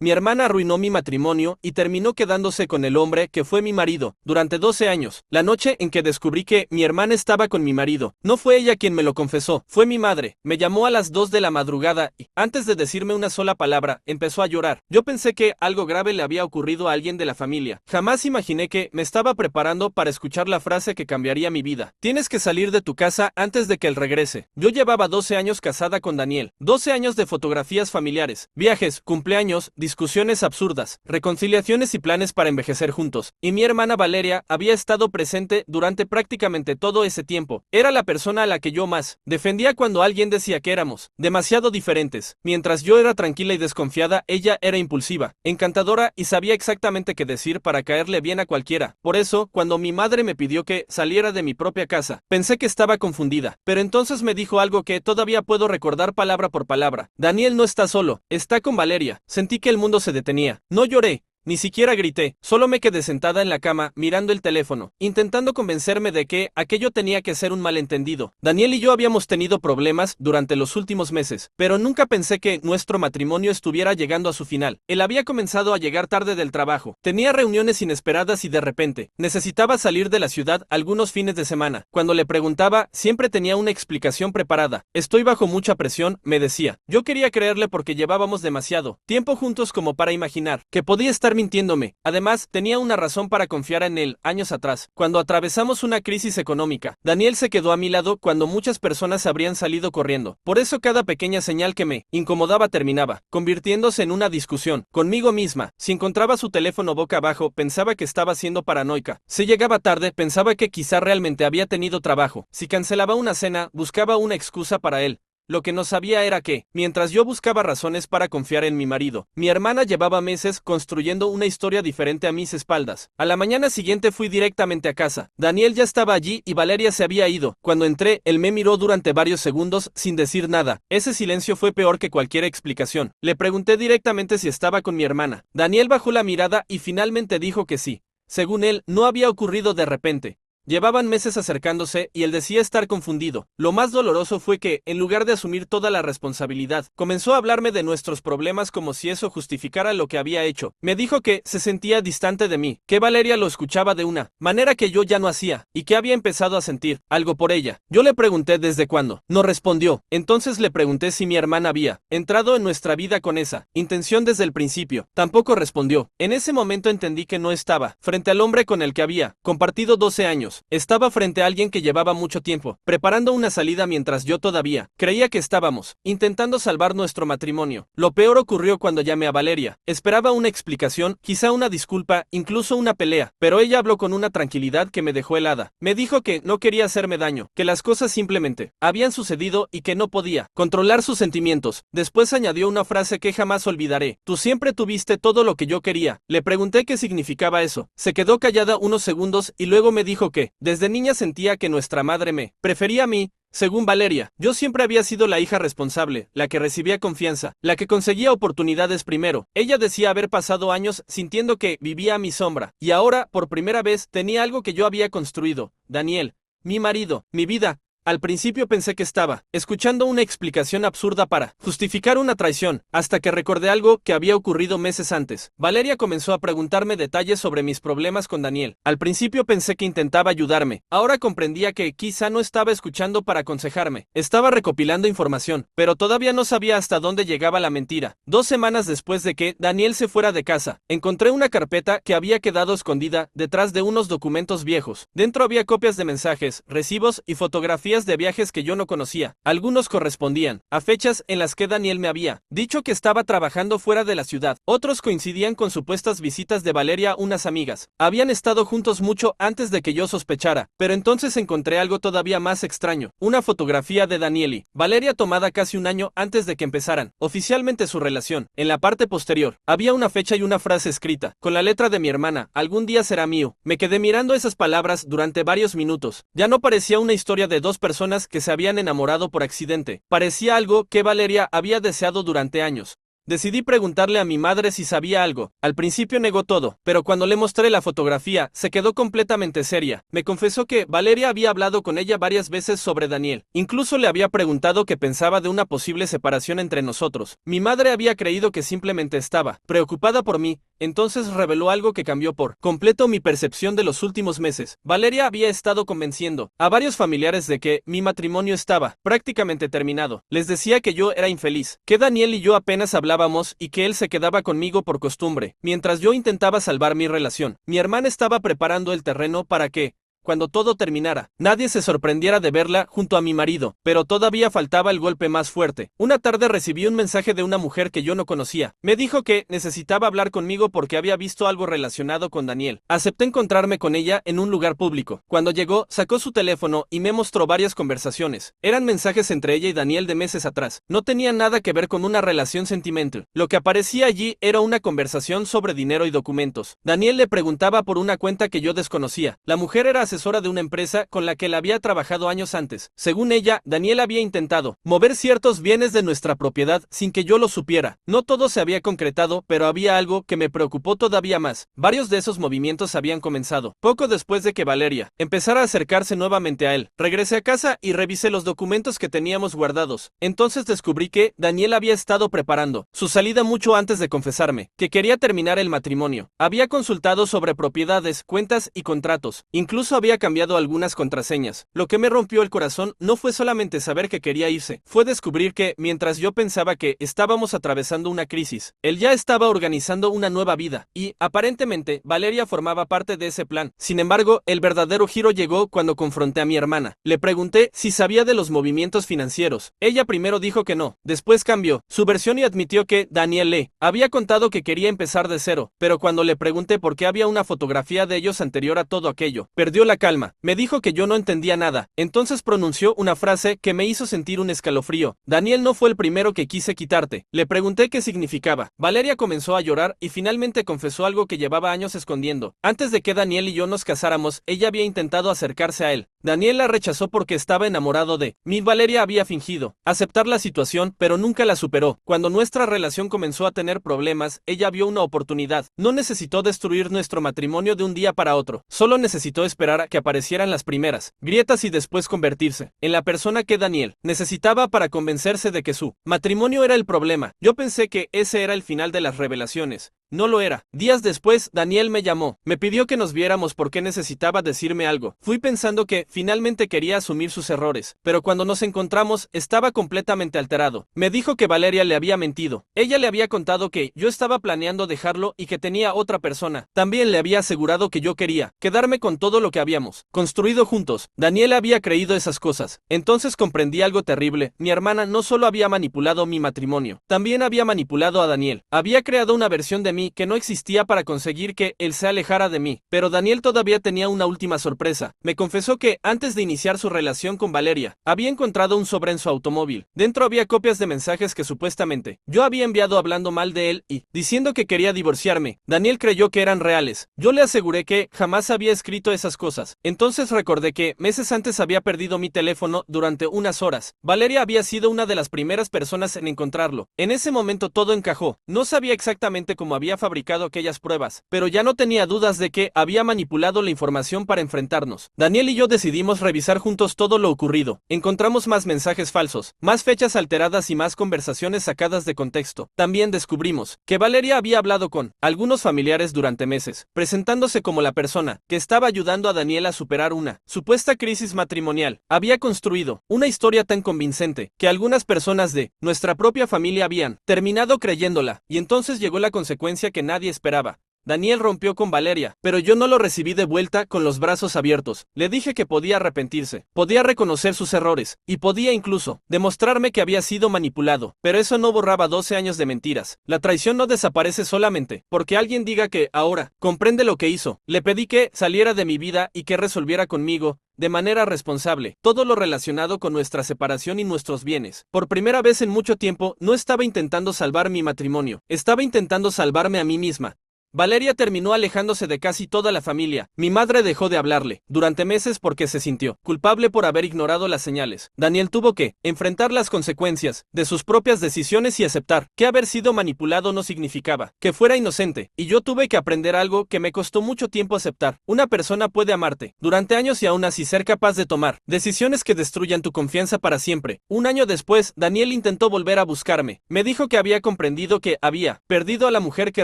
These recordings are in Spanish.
Mi hermana arruinó mi matrimonio y terminó quedándose con el hombre que fue mi marido durante 12 años. La noche en que descubrí que mi hermana estaba con mi marido, no fue ella quien me lo confesó, fue mi madre. Me llamó a las 2 de la madrugada y, antes de decirme una sola palabra, empezó a llorar. Yo pensé que algo grave le había ocurrido a alguien de la familia. Jamás imaginé que me estaba preparando para escuchar la frase que cambiaría mi vida. Tienes que salir de tu casa antes de que él regrese. Yo llevaba 12 años casada con Daniel, 12 años de fotografías familiares, viajes, cumpleaños, discusiones absurdas, reconciliaciones y planes para envejecer juntos. Y mi hermana Valeria había estado presente durante prácticamente todo ese tiempo. Era la persona a la que yo más defendía cuando alguien decía que éramos demasiado diferentes. Mientras yo era tranquila y desconfiada, ella era impulsiva, encantadora y sabía exactamente qué decir para caerle bien a cualquiera. Por eso, cuando mi madre me pidió que saliera de mi propia casa, pensé que estaba confundida, pero entonces me dijo algo que todavía puedo recordar palabra por palabra. Daniel no está solo, está con Valeria. Sentí que el mundo se detenía. No lloré. Ni siquiera grité, solo me quedé sentada en la cama, mirando el teléfono, intentando convencerme de que aquello tenía que ser un malentendido. Daniel y yo habíamos tenido problemas durante los últimos meses, pero nunca pensé que nuestro matrimonio estuviera llegando a su final. Él había comenzado a llegar tarde del trabajo, tenía reuniones inesperadas y de repente, necesitaba salir de la ciudad algunos fines de semana. Cuando le preguntaba, siempre tenía una explicación preparada. Estoy bajo mucha presión, me decía. Yo quería creerle porque llevábamos demasiado tiempo juntos como para imaginar que podía estar mintiéndome. Además, tenía una razón para confiar en él, años atrás, cuando atravesamos una crisis económica. Daniel se quedó a mi lado cuando muchas personas habrían salido corriendo. Por eso cada pequeña señal que me incomodaba terminaba convirtiéndose en una discusión conmigo misma. Si encontraba su teléfono boca abajo, pensaba que estaba siendo paranoica. Si llegaba tarde, pensaba que quizá realmente había tenido trabajo. Si cancelaba una cena, buscaba una excusa para él. Lo que no sabía era que, mientras yo buscaba razones para confiar en mi marido, mi hermana llevaba meses construyendo una historia diferente a mis espaldas. A la mañana siguiente fui directamente a casa. Daniel ya estaba allí y Valeria se había ido. Cuando entré, él me miró durante varios segundos sin decir nada. Ese silencio fue peor que cualquier explicación. Le pregunté directamente si estaba con mi hermana. Daniel bajó la mirada y finalmente dijo que sí. Según él, no había ocurrido de repente. Llevaban meses acercándose y él decía estar confundido. Lo más doloroso fue que, en lugar de asumir toda la responsabilidad, comenzó a hablarme de nuestros problemas como si eso justificara lo que había hecho. Me dijo que se sentía distante de mí, que Valeria lo escuchaba de una manera que yo ya no hacía, y que había empezado a sentir algo por ella. Yo le pregunté desde cuándo. No respondió. Entonces le pregunté si mi hermana había entrado en nuestra vida con esa intención desde el principio. Tampoco respondió. En ese momento entendí que no estaba frente al hombre con el que había compartido 12 años. Estaba frente a alguien que llevaba mucho tiempo, preparando una salida mientras yo todavía creía que estábamos intentando salvar nuestro matrimonio. Lo peor ocurrió cuando llamé a Valeria. Esperaba una explicación, quizá una disculpa, incluso una pelea, pero ella habló con una tranquilidad que me dejó helada. Me dijo que no quería hacerme daño, que las cosas simplemente habían sucedido y que no podía controlar sus sentimientos. Después añadió una frase que jamás olvidaré. Tú siempre tuviste todo lo que yo quería. Le pregunté qué significaba eso. Se quedó callada unos segundos y luego me dijo que desde niña sentía que nuestra madre me prefería a mí. Según Valeria, yo siempre había sido la hija responsable, la que recibía confianza, la que conseguía oportunidades primero. Ella decía haber pasado años sintiendo que vivía a mi sombra, y ahora, por primera vez, tenía algo que yo había construido. Daniel, mi marido, mi vida. Al principio pensé que estaba escuchando una explicación absurda para justificar una traición, hasta que recordé algo que había ocurrido meses antes. Valeria comenzó a preguntarme detalles sobre mis problemas con Daniel. Al principio pensé que intentaba ayudarme. Ahora comprendía que quizá no estaba escuchando para aconsejarme. Estaba recopilando información, pero todavía no sabía hasta dónde llegaba la mentira. 2 semanas después de que Daniel se fuera de casa, encontré una carpeta que había quedado escondida detrás de unos documentos viejos. Dentro había copias de mensajes, recibos y fotografías de viajes que yo no conocía. Algunos correspondían a fechas en las que Daniel me había dicho que estaba trabajando fuera de la ciudad. Otros coincidían con supuestas visitas de Valeria a unas amigas. Habían estado juntos mucho antes de que yo sospechara, pero entonces encontré algo todavía más extraño. Una fotografía de Daniel y Valeria tomada casi un año antes de que empezaran oficialmente su relación. En la parte posterior, había una fecha y una frase escrita, con la letra de mi hermana: algún día será mío. Me quedé mirando esas palabras durante varios minutos. Ya no parecía una historia de dos personas que se habían enamorado por accidente. Parecía algo que Valeria había deseado durante años. Decidí preguntarle a mi madre si sabía algo. Al principio negó todo, pero cuando le mostré la fotografía, se quedó completamente seria. Me confesó que Valeria había hablado con ella varias veces sobre Daniel. Incluso le había preguntado qué pensaba de una posible separación entre nosotros. Mi madre había creído que simplemente estaba preocupada por mí. Entonces reveló algo que cambió por completo mi percepción de los últimos meses. Valeria había estado convenciendo a varios familiares de que mi matrimonio estaba prácticamente terminado. Les decía que yo era infeliz, que Daniel y yo apenas hablábamos y que él se quedaba conmigo por costumbre, mientras yo intentaba salvar mi relación. Mi hermana estaba preparando el terreno para que, cuando todo terminara, nadie se sorprendiera de verla junto a mi marido, pero todavía faltaba el golpe más fuerte. Una tarde recibí un mensaje de una mujer que yo no conocía. Me dijo que necesitaba hablar conmigo porque había visto algo relacionado con Daniel. Acepté encontrarme con ella en un lugar público. Cuando llegó, sacó su teléfono y me mostró varias conversaciones. Eran mensajes entre ella y Daniel de meses atrás. No tenían nada que ver con una relación sentimental. Lo que aparecía allí era una conversación sobre dinero y documentos. Daniel le preguntaba por una cuenta que yo desconocía. La mujer era asesora de una empresa con la que él había trabajado años antes. Según ella, Daniel había intentado mover ciertos bienes de nuestra propiedad sin que yo lo supiera. No todo se había concretado, pero había algo que me preocupó todavía más. Varios de esos movimientos habían comenzado poco después de que Valeria empezara a acercarse nuevamente a él. Regresé a casa y revisé los documentos que teníamos guardados. Entonces descubrí que Daniel había estado preparando su salida mucho antes de confesarme que quería terminar el matrimonio. Había consultado sobre propiedades, cuentas y contratos. Incluso había cambiado algunas contraseñas. Lo que me rompió el corazón no fue solamente saber que quería irse, fue descubrir que, mientras yo pensaba que estábamos atravesando una crisis, él ya estaba organizando una nueva vida, y, aparentemente, Valeria formaba parte de ese plan. Sin embargo, el verdadero giro llegó cuando confronté a mi hermana. Le pregunté si sabía de los movimientos financieros. Ella primero dijo que no, después cambió su versión y admitió que Daniel le había contado que quería empezar de cero, pero cuando le pregunté por qué había una fotografía de ellos anterior a todo aquello, perdió la calma. Me dijo que yo no entendía nada. Entonces pronunció una frase que me hizo sentir un escalofrío. Daniel no fue el primero que quise quitarte. Le pregunté qué significaba. Valeria comenzó a llorar y finalmente confesó algo que llevaba años escondiendo. Antes de que Daniel y yo nos casáramos, ella había intentado acercarse a él. Daniel la rechazó porque estaba enamorado de mí. Valeria había fingido aceptar la situación, pero nunca la superó. Cuando nuestra relación comenzó a tener problemas, ella vio una oportunidad. No necesitó destruir nuestro matrimonio de un día para otro. Solo necesitó esperar a que aparecieran las primeras grietas y después convertirse en la persona que Daniel necesitaba para convencerse de que su matrimonio era el problema. Yo pensé que ese era el final de las revelaciones. No lo era. Días después, Daniel me llamó. Me pidió que nos viéramos porque necesitaba decirme algo. Fui pensando que finalmente quería asumir sus errores, pero cuando nos encontramos, estaba completamente alterado. Me dijo que Valeria le había mentido. Ella le había contado que yo estaba planeando dejarlo y que tenía otra persona. También le había asegurado que yo quería quedarme con todo lo que habíamos construido juntos. Daniel había creído esas cosas. Entonces comprendí algo terrible. Mi hermana no solo había manipulado mi matrimonio, también había manipulado a Daniel. Había creado una versión de mí que no existía para conseguir que él se alejara de mí. Pero Daniel todavía tenía una última sorpresa. Me confesó que, antes de iniciar su relación con Valeria, había encontrado un sobre en su automóvil. Dentro había copias de mensajes que supuestamente yo había enviado hablando mal de él y diciendo que quería divorciarme. Daniel creyó que eran reales. Yo le aseguré que jamás había escrito esas cosas. Entonces recordé que meses antes había perdido mi teléfono durante unas horas. Valeria había sido una de las primeras personas en encontrarlo. En ese momento todo encajó. No sabía exactamente cómo había fabricado aquellas pruebas, pero ya no tenía dudas de que había manipulado la información para enfrentarnos. Daniel y yo decidimos revisar juntos todo lo ocurrido. Encontramos más mensajes falsos, más fechas alteradas y más conversaciones sacadas de contexto. También descubrimos que Valeria había hablado con algunos familiares durante meses, presentándose como la persona que estaba ayudando a Daniel a superar una supuesta crisis matrimonial. Había construido una historia tan convincente que algunas personas de nuestra propia familia habían terminado creyéndola, y entonces llegó la consecuencia que nadie esperaba. Daniel rompió con Valeria, pero yo no lo recibí de vuelta con los brazos abiertos. Le dije que podía arrepentirse, podía reconocer sus errores, y podía incluso demostrarme que había sido manipulado, pero eso no borraba 12 años de mentiras. La traición no desaparece solamente porque alguien diga que ahora comprende lo que hizo. Le pedí que saliera de mi vida y que resolviera conmigo, de manera responsable, todo lo relacionado con nuestra separación y nuestros bienes. Por primera vez en mucho tiempo, no estaba intentando salvar mi matrimonio, estaba intentando salvarme a mí misma. Valeria terminó alejándose de casi toda la familia. Mi madre dejó de hablarle durante meses porque se sintió culpable por haber ignorado las señales. Daniel tuvo que enfrentar las consecuencias de sus propias decisiones y aceptar que haber sido manipulado no significaba que fuera inocente. Y yo tuve que aprender algo que me costó mucho tiempo aceptar. Una persona puede amarte durante años y aún así ser capaz de tomar decisiones que destruyan tu confianza para siempre. Un año después, Daniel intentó volver a buscarme. Me dijo que había comprendido que había perdido a la mujer que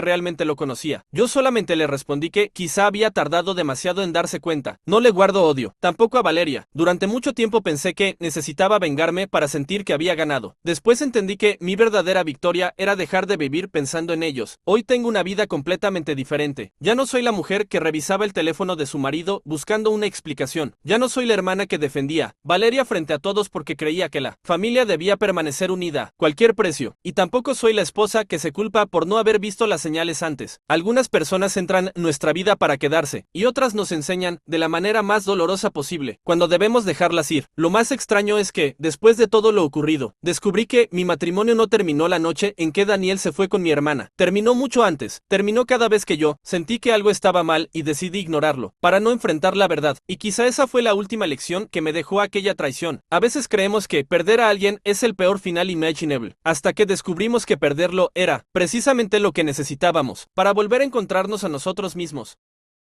realmente lo conocía. Yo solamente le respondí que quizá había tardado demasiado en darse cuenta. No le guardo odio, tampoco a Valeria. Durante mucho tiempo pensé que necesitaba vengarme para sentir que había ganado. Después entendí que mi verdadera victoria era dejar de vivir pensando en ellos. Hoy tengo una vida completamente diferente. Ya no soy la mujer que revisaba el teléfono de su marido buscando una explicación. Ya no soy la hermana que defendía Valeria frente a todos porque creía que la familia debía permanecer unida a cualquier precio. Y tampoco soy la esposa que se culpa por no haber visto las señales antes. Algunas personas entran en nuestra vida para quedarse y otras nos enseñan de la manera más dolorosa posible cuando debemos dejarlas ir. Lo más extraño es que, después de todo lo ocurrido, descubrí que mi matrimonio no terminó la noche en que Daniel se fue con mi hermana. Terminó mucho antes. Terminó cada vez que yo sentí que algo estaba mal y decidí ignorarlo para no enfrentar la verdad. Y quizá esa fue la última lección que me dejó aquella traición. A veces creemos que perder a alguien es el peor final imaginable, hasta que descubrimos que perderlo era precisamente lo que necesitábamos para volver a encontrarnos a nosotros mismos.